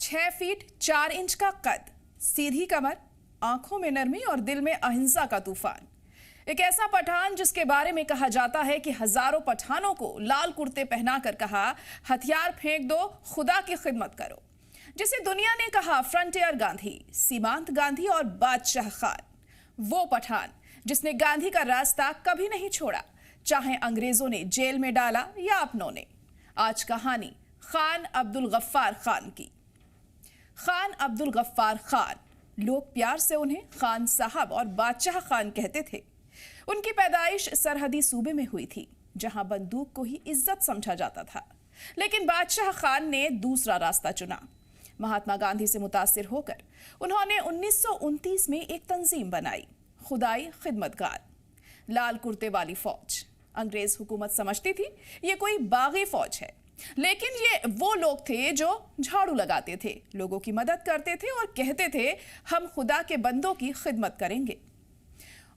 6 feet 4 inch का कद, सीधी कमर, आंखों में नरमी और दिल में अहिंसा का तूफान। एक ऐसा पठान जिसके बारे में कहा जाता है कि हजारों पठानों को लाल कुर्ते पहनाकर कहा, हथियार फेंक दो, खुदा की खिदमत करो। जिसे दुनिया ने कहा फ्रंटियर गांधी, सीमांत गांधी और बादशाह खान। वो पठान जिसने गांधी का रास्ता कभी नहीं छोड़ा, चाहे अंग्रेजों ने जेल में डाला या अपनों ने। आज कहानी खान अब्दुल गफ्फार खान की। खान अब्दुल गफ्फार खान, लोग प्यार से उन्हें खान साहब और बादशाह खान कहते थे। उनकी पैदाइश सरहदी सूबे में हुई थी, जहां बंदूक को ही इज्जत समझा जाता था। लेकिन बादशाह खान ने दूसरा रास्ता चुना। महात्मा गांधी से मुतासिर होकर उन्होंने 1929 में एक तंजीम बनाई, खुदाई खिदमतगार, लाल कुर्ते वाली फौज। अंग्रेज हुकूमत समझती थी ये कोई बागी फौज है, लेकिन ये वो लोग थे जो झाड़ू लगाते थे, लोगों की मदद करते थे और कहते थे हम खुदा के बंदों की खिदमत करेंगे।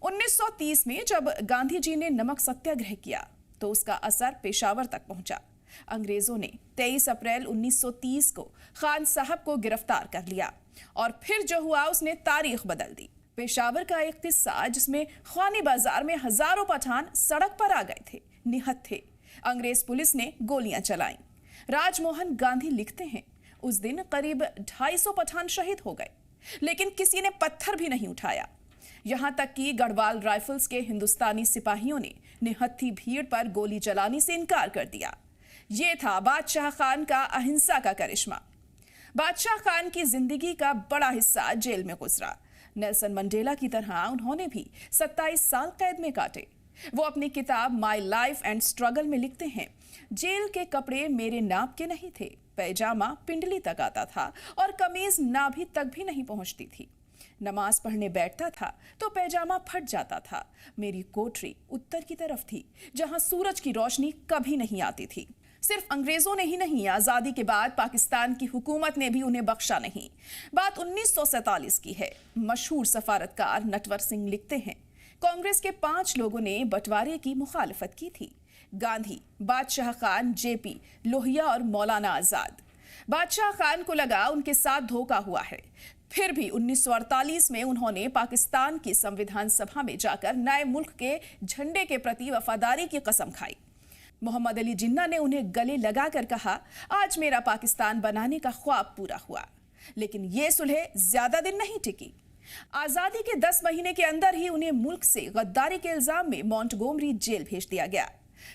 1930 में जब गांधी जी ने नमक सत्याग्रह किया तो उसका असर पेशावर तक पहुंचा। अंग्रेजों ने 23 अप्रैल 1930 को खान साहब को गिरफ्तार कर लिया और फिर जो हुआ उसने तारीख बदल दी। पेशावर का एक किस्सा जिसमें ख्वानी बाजार में हजारों पठान सड़क पर आ गए थे, निहत थे। अंग्रेज पुलिस ने गोलियां चलाईं। राजमोहन गांधी लिखते हैं, उस दिन करीब 250 पठान शहीद हो गए, लेकिन किसी ने पत्थर भी नहीं उठाया। यहां तक कि गढ़वाल राइफल्स के हिंदुस्तानी सिपाहियों ने निहत्थी भीड़ पर गोली चलाने से इनकार कर दिया। ये था बादशाह खान का अहिंसा का करिश्मा। बादशाह खान की जिंदगी का बड़ा हिस्सा जेल में गुजरा। नेल्सन मंडेला की तरह उन्होंने भी 27 साल कैद में काटे। वो अपनी किताब माई लाइफ एंड स्ट्रगल में लिखते हैं, जेल के कपड़े मेरे नाप के नहीं थे, पैजामा पिंडली तक आता था और कमीज नाभि तक भी नहीं पहुंचती थी। नमाज पढ़ने बैठता था तो पैजामा फट जाता था। मेरी कोठरी उत्तर की तरफ थी, जहां सूरज की रोशनी कभी नहीं आती थी। सिर्फ अंग्रेजों ने ही नहीं, आजादी के बाद पाकिस्तान की हुकूमत ने भी उन्हें बख्शा नहीं। बात 1947 की है। मशहूर सफारतकार नटवर सिंह लिखते हैं, कांग्रेस के 5 लोगों ने बंटवारे की मुखालफत की थी। गांधी, बादशाह खान, जेपी, लोहिया और मौलाना आजाद। बादशाह खान को लगा उनके साथ धोखा हुआ है। फिर भी 1948 में उन्होंने पाकिस्तान की संविधान सभा में जाकर नए मुल्क के झंडे के प्रति वफादारी की कसम खाई। मोहम्मद अली जिन्ना ने उन्हें गले लगाकर कहा, आज मेरा पाकिस्तान बनाने का ख्वाब पूरा हुआ। लेकिन यह सुलह ज्यादा दिन नहीं टिकी। आजादी के 10 महीने के अंदर ही उन्हें मुल्क से गद्दारी के इल्जाम में मॉन्टगोमरी जेल भेज दिया गया।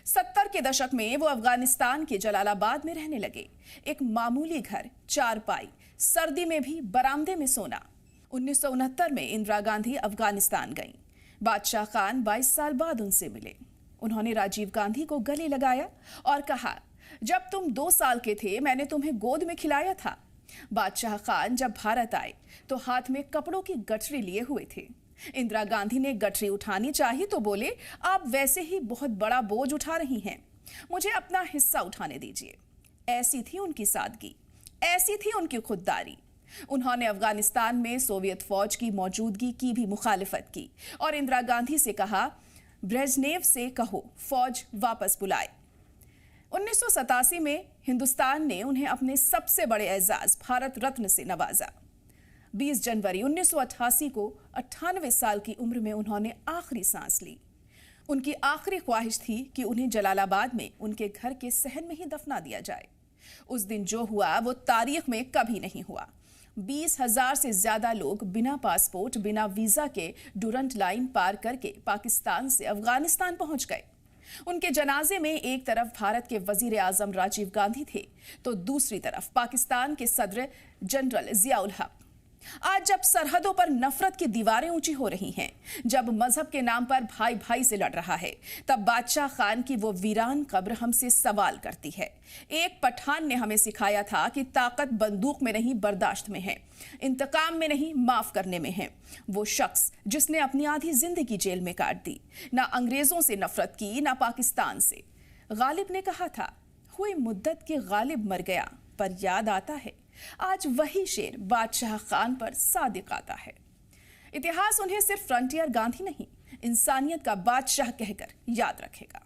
70 के दशक में वो अफगानिस्तान के जलालाबाद में रहने लगे। एक मामूली घर, चारपाई, सर्दी में भी बरामदे में सोना। 1969 में इंदिरा गांधी अफगानिस्तान गईं। बादशाह खान 22 साल बाद उनसे मिले। उन्होंने राजीव गांधी को गले लगाया और कहा, जब तुम 2 साल के थे मैंने तुम्हें गोद में खिलाया था। बादशाह खान जब भारत आए तो हाथ में कपड़ों की गठरी लिए हुए थे। इंदिरा गांधी ने गठरी उठानी चाहिए तो बोले, आप वैसे ही बहुत बड़ा बोझ उठा रही हैं, मुझे अपना हिस्सा उठाने दीजिए। ऐसी थी उनकी सादगी, ऐसी थी उनकी खुददारी। उन्होंने अफगानिस्तान में सोवियत फौज की मौजूदगी की भी मुखालिफत की और इंदिरा गांधी से कहा, ब्रेजनेव से कहो फौज वापस बुलाए। 1987 में हिंदुस्तान ने उन्हें अपने सबसे बड़े एजाज भारत रत्न से नवाजा। 20 जनवरी 1988 को 98 साल की उम्र में उन्होंने आखिरी सांस ली। उनकी आखिरी ख्वाहिश थी कि उन्हें जलालाबाद में उनके घर के सहन में ही दफना दिया जाए। उस दिन जो हुआ वो तारीख में कभी नहीं हुआ। 20,000 से ज्यादा लोग बिना पासपोर्ट, बिना वीजा के डुरंट लाइन पार करके पाकिस्तान से अफगानिस्तान पहुंच गए। उनके जनाजे में एक तरफ भारत के वजीर आजम राजीव गांधी थे तो दूसरी तरफ पाकिस्तान के सदर जनरल जियाउल हक। आज जब सरहदों पर नफरत की दीवारें ऊंची हो रही हैं, जब मजहब के नाम पर भाई भाई से लड़ रहा है, तब बादशाह खान की वो वीरान कब्र हमसे सवाल करती है। एक पठान ने हमें सिखाया था कि ताकत बंदूक में नहीं, बर्दाश्त में है, इंतकाम में नहीं, माफ करने में है। वो शख्स जिसने अपनी आधी जिंदगी जेल में काट दी, ना अंग्रेजों से नफरत की, ना पाकिस्तान से। गालिब ने कहा था, हुई मुद्दत के गालिब मर गया पर याद आता है। आज वही शेर बादशाह खान पर सादिक आता है। इतिहास उन्हें सिर्फ फ्रंटियर गांधी नहीं, इंसानियत का बादशाह कहकर याद रखेगा।